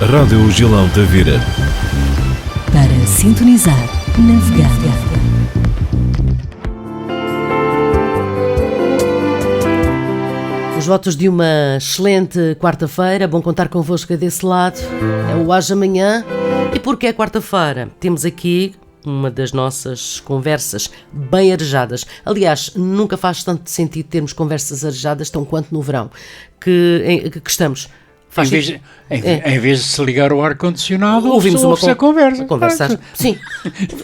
Rádio Gilão da Vira. Para sintonizar, navegar. Os votos de uma excelente quarta-feira, bom contar convosco desse lado. É o Hoje Amanhã. E porque é quarta-feira, temos aqui uma das nossas conversas bem arejadas. Aliás, nunca faz tanto sentido termos conversas arejadas tão quanto no verão, que estamos. Em vez de se ligar o ar-condicionado, ouvimos uma conversa. Conversar. Sim.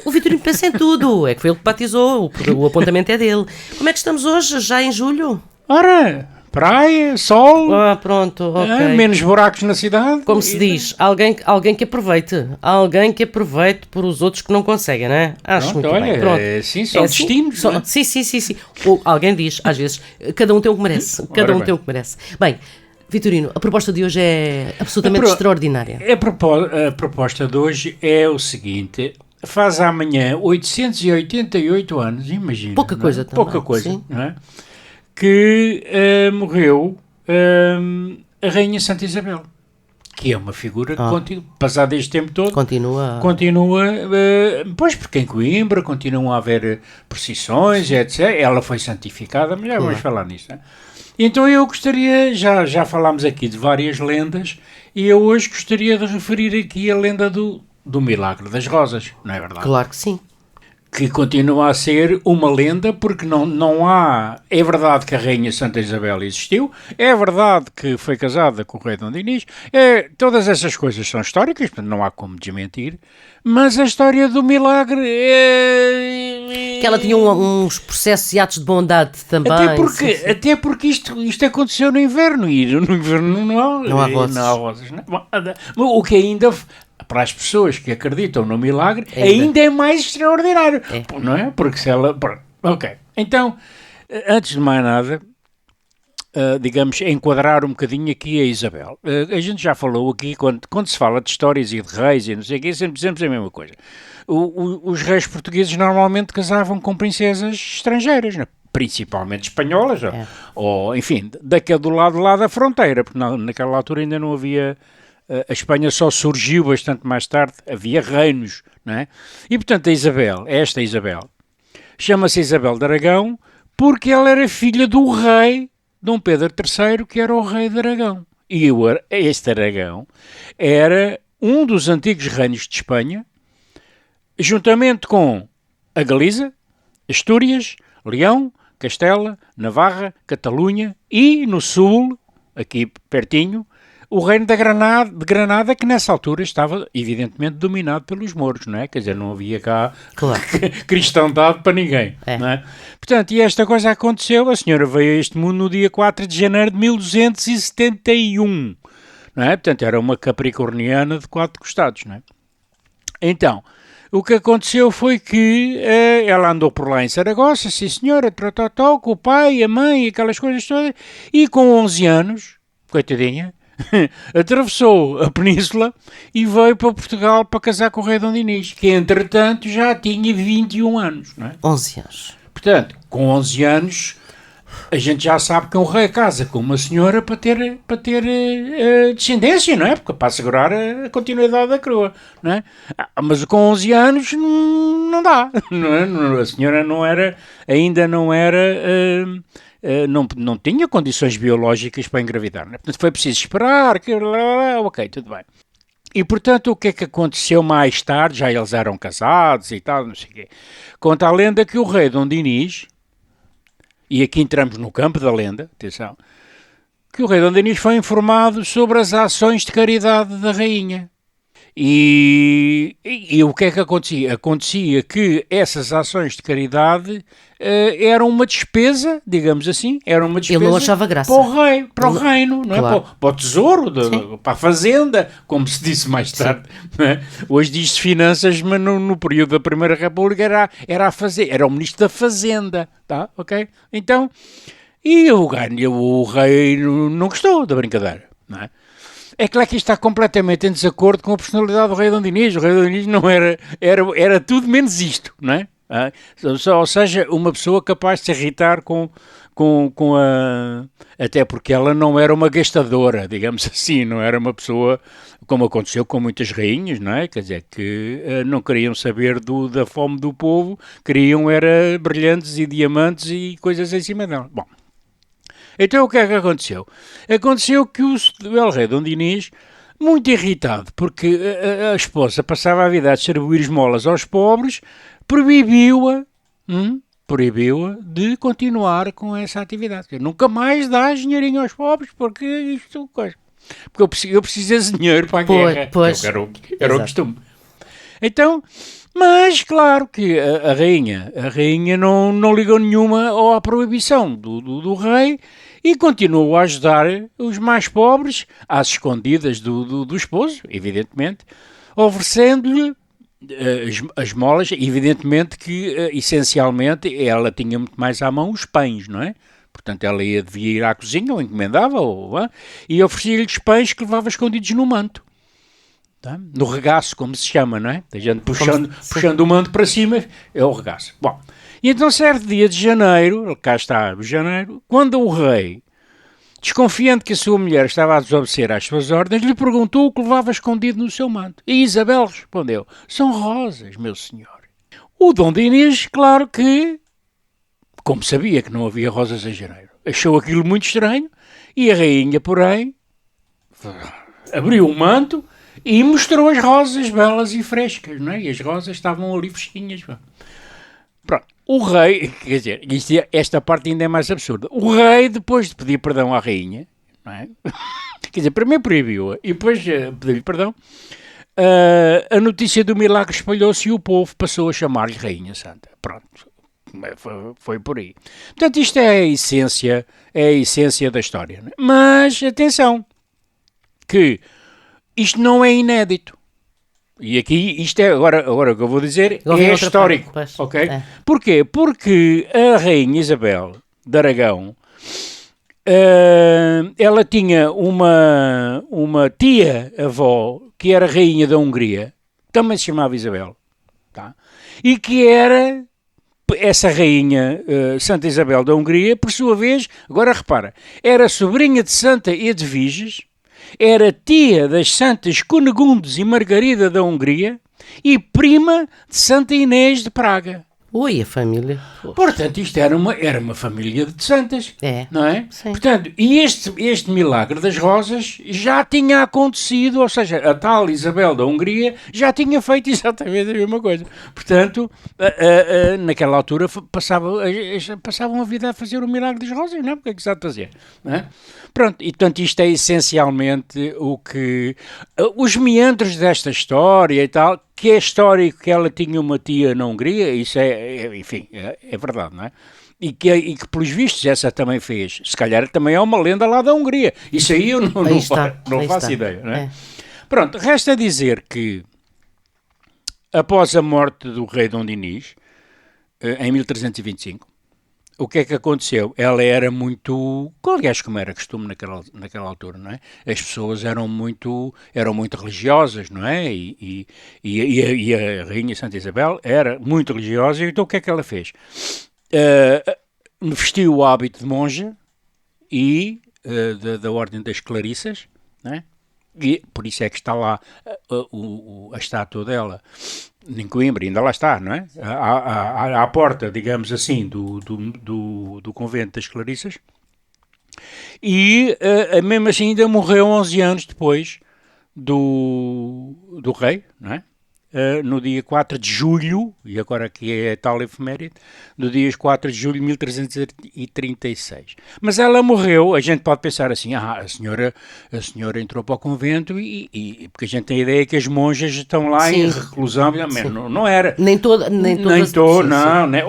O Vitorino pensa em tudo. É que foi ele que batizou. O apontamento é dele. Como é que estamos hoje, já em julho? Ora, praia, sol. Pronto, ok. Menos buracos na cidade. Como se diz, alguém que aproveite. Alguém que aproveite por os outros que não conseguem, não é? Acho Pronto, muito olha, bem. Pronto. Sim, são destinos. Não é? Sim. Ou alguém diz, às vezes, cada um tem o que merece. Cada um tem o que merece. Bem, Vitorino, a proposta de hoje é absolutamente extraordinária. A proposta de hoje é o seguinte: faz amanhã 888 anos, imagina. Pouca coisa também. Pouca coisa, sim. não é? Que morreu a Rainha Santa Isabel, que é uma figura que, passado este tempo todo, continua pois porque em Coimbra continuam a haver procissões, etc. Ela foi santificada, mas já vamos falar nisso, não é? Então eu gostaria, já falámos aqui de várias lendas, e eu hoje gostaria de referir aqui a lenda do Milagre das Rosas, não é verdade? Claro que sim. Que continua a ser uma lenda, porque não há... É verdade que a Rainha Santa Isabel existiu, é verdade que foi casada com o rei Dom Dinis, todas essas coisas são históricas, portanto não há como desmentir, mas a história do milagre Que ela tinha uns processos e atos de bondade também. Até porque isto aconteceu no inverno, e no inverno não há rosas. Não. O que ainda... para as pessoas que acreditam no milagre, ainda é mais extraordinário. Não é? Porque se ela... Ok. Então, antes de mais nada, digamos, enquadrar um bocadinho aqui a Isabel. A gente já falou aqui, quando se fala de histórias e de reis e não sei o quê, sempre a mesma coisa. Os reis portugueses normalmente casavam com princesas estrangeiras, não é? Principalmente espanholas, ou enfim, daquele do lado lá da fronteira, porque naquela altura ainda não havia... A Espanha só surgiu bastante mais tarde, havia reinos, não é? E, portanto, esta Isabel, chama-se Isabel de Aragão porque ela era filha do rei Dom Pedro III, que era o rei de Aragão. E este Aragão era um dos antigos reinos de Espanha, juntamente com a Galiza, Astúrias, Leão, Castela, Navarra, Catalunha e, no sul, aqui pertinho, o reino de Granada, que nessa altura estava, evidentemente, dominado pelos mouros, não é? Quer dizer, não havia cá cristandade para ninguém, não é? Portanto, e esta coisa aconteceu, a senhora veio a este mundo no dia 4 de janeiro de 1271, não é? Portanto, era uma capricorniana de 4 costados, não é? Então, o que aconteceu foi que ela andou por lá em Saragossa, sim senhora, com o pai, a mãe, aquelas coisas todas, e com 11 anos, coitadinha, atravessou a península e veio para Portugal para casar com o rei Dom Dinis, que entretanto já tinha 21 anos, não é? 11 anos. Portanto, com 11 anos, a gente já sabe que um rei casa com uma senhora para ter descendência, não é? Porque para assegurar a continuidade da coroa, não é? Mas com 11 anos não dá, não é? A senhora ainda não era... não tinha condições biológicas para engravidar, né? Portanto foi preciso esperar, ok, tudo bem. E portanto o que é que aconteceu mais tarde, já eles eram casados e tal, não sei o quê, conta a lenda que o rei Dom Dinis, e aqui entramos no campo da lenda, atenção, que o rei Dom Dinis foi informado sobre as ações de caridade da rainha. E o que é que acontecia? Acontecia que essas ações de caridade eram uma despesa, digamos assim, era uma despesa. Ele não achava graça. Para o reino, não é? Claro. Para o tesouro, para a fazenda, como se disse mais tarde. Não é? Hoje diz-se finanças, mas no período da Primeira República era o ministro da Fazenda, tá? Ok? Então, e o rei não gostou da brincadeira, não é? É claro que isto está completamente em desacordo com a personalidade do rei Dom Dinis. O rei Dom Dinis não era tudo menos isto, não é? Ou seja, uma pessoa capaz de se irritar com a... Até porque ela não era uma gastadora, digamos assim, não era uma pessoa, como aconteceu com muitas rainhas, não é? Quer dizer, que não queriam saber da fome do povo, queriam era brilhantes e diamantes e coisas em cima dela. Bom, então o que é que aconteceu? Aconteceu que o el-rei Dom Dinis, muito irritado, porque a esposa passava a vida a distribuir esmolas aos pobres, proibiu-a de continuar com essa atividade. Nunca mais dá dinheirinho aos pobres, porque isto coisa. Porque eu preciso de dinheiro para a guerra. Pois. Era o costume. Então, mas claro que a rainha não ligou nenhuma à proibição do rei e continuou a ajudar os mais pobres, às escondidas do esposo, evidentemente, oferecendo-lhe as molas, evidentemente que, essencialmente, ela tinha muito mais à mão os pães, não é? Portanto, ela devia ir à cozinha, ou encomendava, e oferecia-lhe os pães que levava escondidos no manto. Tá? No regaço, como se chama, não é? A gente puxando o manto para cima, é o regaço. Bom, e então, certo dia de janeiro, cá está, janeiro, quando o rei, desconfiante que a sua mulher estava a desobedecer às suas ordens, lhe perguntou o que levava escondido no seu manto. E Isabel respondeu: são rosas, meu senhor. O Dom Dinis, claro que, como sabia que não havia rosas em janeiro, achou aquilo muito estranho e a rainha, porém, abriu o manto e mostrou as rosas belas e frescas, não é? E as rosas estavam ali fresquinhas. Pronto. O rei, quer dizer, esta parte ainda é mais absurda. O rei, depois de pedir perdão à rainha, não é? Quer dizer, primeiro proibiu-a e depois pediu-lhe perdão, a notícia do milagre espalhou-se e o povo passou a chamar-lhe Rainha Santa. Pronto, foi por aí. Portanto, isto é a essência da história. Não é? Mas, atenção, que isto não é inédito. E aqui, isto é, agora o que eu vou dizer, é histórico. Ok? É. Porquê? Porque a Rainha Isabel de Aragão, ela tinha uma tia-avó que era rainha da Hungria, também se chamava Isabel, tá? E que era essa rainha Santa Isabel da Hungria, por sua vez, agora repara, era sobrinha de Santa Edviges, era tia das Santas Cunegundes e Margarida da Hungria e prima de Santa Inês de Praga. Ui, a família. Portanto, isto era uma família de santas, não é? Sim. Portanto, e este milagre das rosas já tinha acontecido, ou seja, a tal Isabel da Hungria já tinha feito exatamente a mesma coisa. Portanto, naquela altura passavam a vida a fazer o milagre das rosas, não é? Porque é que se há de fazer, não é? Pronto, e portanto isto é essencialmente o que... os meandros desta história e tal, que é histórico que ela tinha uma tia na Hungria, isso enfim, é verdade, não é? E que pelos vistos essa também fez. Se calhar também é uma lenda lá da Hungria. Isso aí eu não faço ideia, não é? Pronto, resta dizer que após a morte do rei Dom Dinis, em 1325, o que é que aconteceu? Ela era muito, aliás, como era costume naquela altura, não é? As pessoas eram muito religiosas, não é? E a Rainha Santa Isabel era muito religiosa, então o que é que ela fez? Vestiu o hábito de monja e da Ordem das Clarissas, não é? E por isso é que está lá a estátua dela em Coimbra, ainda lá está, não é? À porta, digamos assim, do convento das Clarissas. E mesmo assim ainda morreu 11 anos depois do rei, não é? No dia 4 de julho, e agora aqui é tal efeméride, no dia 4 de julho de 1336. Mas ela morreu, a gente pode pensar assim, a senhora entrou para o convento porque a gente tem a ideia que as monjas estão lá Sim. em reclusão, não era. Nem todas. Não, né?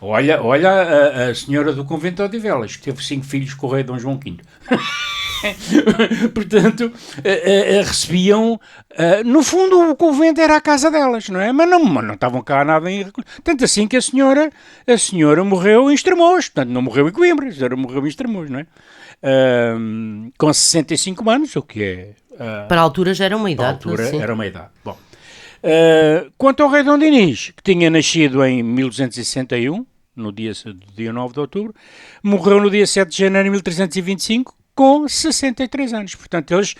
Olha a senhora do convento de Odivelas, que teve 5 filhos com o rei Dom João V. Portanto, recebiam... no fundo, o convento era a casa delas, não é? Mas não estavam cá nada em... Tanto assim que a senhora morreu em Estremoz. Portanto, não morreu em Coimbra, a senhora morreu em Estremoz, não é? Com 65 anos, o que é... para a altura já era uma idade. Para a altura era uma idade. Bom, Quanto ao rei Dom Dinis, que tinha nascido em 1261, no dia 9 de outubro, morreu no dia 7 de janeiro de 1325, com 63 anos. Portanto, eles,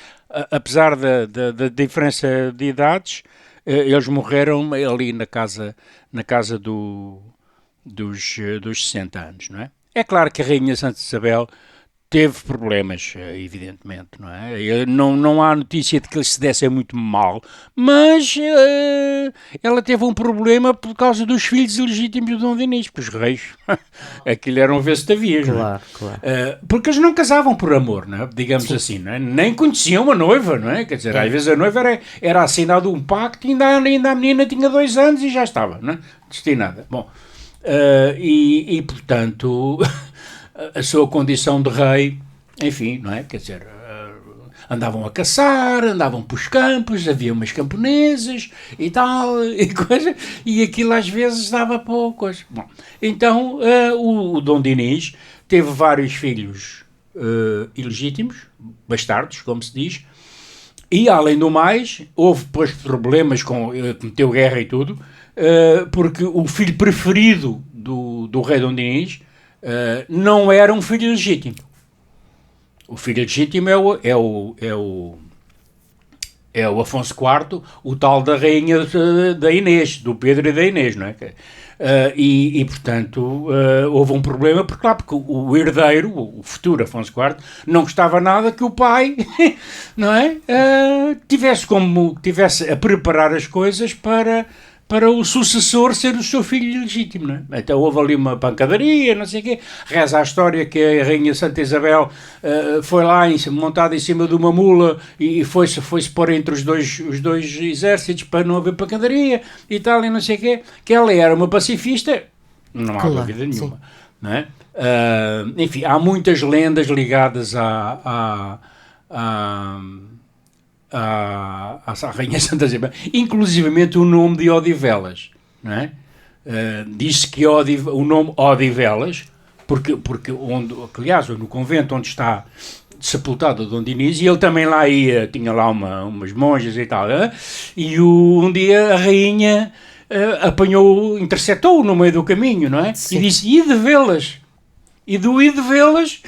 apesar da diferença de idades, eles morreram ali na casa dos 60 anos, não é? É claro que a Rainha Santa Isabel teve problemas, evidentemente, não é? Não há notícia de que eles se dessem muito mal, mas ela teve um problema por causa dos filhos ilegítimos do Dom Dinis, porque os reis, aquilo eram vestavias, claro, não é? Claro. Porque eles não casavam por amor, não é? Digamos assim, não é? Nem conheciam a noiva, não é? Quer dizer, às vezes a noiva era assinado um pacto e ainda a menina tinha 2 anos e já estava, não é? Destinada. Bom, e portanto... a sua condição de rei, enfim, não é? Quer dizer, andavam a caçar, andavam pelos campos, havia umas camponesas e tal, e coisa, e aquilo às vezes dava poucas. Bom, então, o Dom Dinis teve vários filhos ilegítimos, bastardos, como se diz, e além do mais, houve depois problemas meteu guerra e tudo, porque o filho preferido do rei Dom Dinis não era um filho legítimo. O filho legítimo é o Afonso IV, o tal da rainha da Inês, do Pedro e da Inês, não é? E portanto, houve um problema, porque o herdeiro, o futuro Afonso IV, não gostava nada que o pai, não é? Tivesse a preparar as coisas para o sucessor ser o seu filho legítimo, não é? Então houve ali uma pancadaria, não sei o quê. Reza a história que a Rainha Santa Isabel foi lá montada em cima de uma mula e foi-se pôr entre os dois exércitos para não haver pancadaria e tal, e não sei o quê. Que ela era uma pacifista, não há dúvida nenhuma. Não é? Enfim, há muitas lendas ligadas à Rainha Santa Isabel, inclusivamente o nome de Odivelas, não é? Diz-se que o nome Odivelas, porque aliás, no convento onde está sepultado o Dom Dinis, e ele também lá ia, tinha lá umas monjas e tal, e um dia a rainha interceptou-o no meio do caminho, não é? Sim. E disse, e de vê-las? E do ir de vê-las...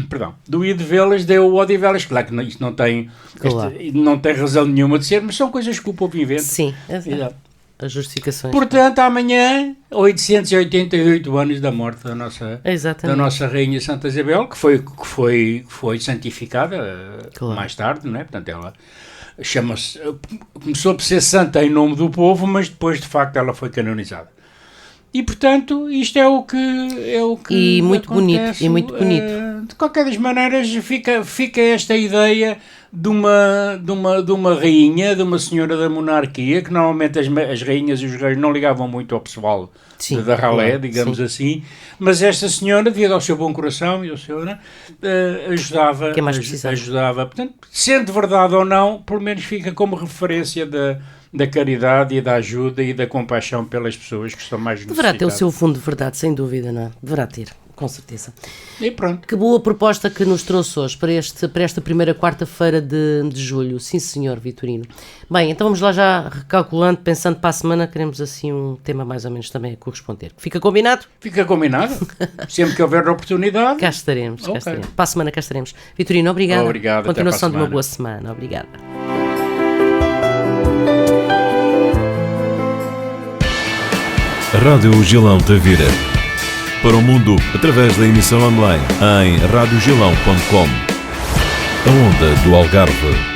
Perdão, do ir de vê-las deu o Odivelas. Claro que isto não tem razão nenhuma de ser, mas são coisas que o povo inventa. Sim, as justificações. Portanto, amanhã, 888 anos da morte da nossa Rainha Santa Isabel, que foi santificada mais tarde, não é? Portanto, ela começou por ser santa em nome do povo, mas depois, de facto, ela foi canonizada. E, portanto, isto é o que e muito acontece. Bonito. De qualquer das maneiras, fica esta ideia de uma rainha, de uma senhora da monarquia, que normalmente as rainhas e os reis não ligavam muito ao pessoal da ralé, digamos assim, mas esta senhora, devido ao seu bom coração e ao seu, ajudava. Que é mais precisado. Ajudava. Portanto, sendo verdade ou não, pelo menos fica como referência da caridade e da ajuda e da compaixão pelas pessoas que estão mais necessitadas. Deverá ter o seu fundo de verdade, sem dúvida, não é? Deverá ter, com certeza. E pronto. Que boa proposta que nos trouxe hoje para esta primeira quarta-feira de julho. Sim, senhor Vitorino. Bem, então vamos lá já recalculando, pensando para a semana, queremos assim um tema mais ou menos também a corresponder. Fica combinado? Fica combinado. Sempre que houver oportunidade. Cá estaremos. Para a semana cá estaremos. Vitorino, obrigado. Obrigado. Continuação de uma boa semana. Obrigada. Rádio Gilão Tavira. Para o mundo, através da emissão online em radiogilão.com. A onda do Algarve.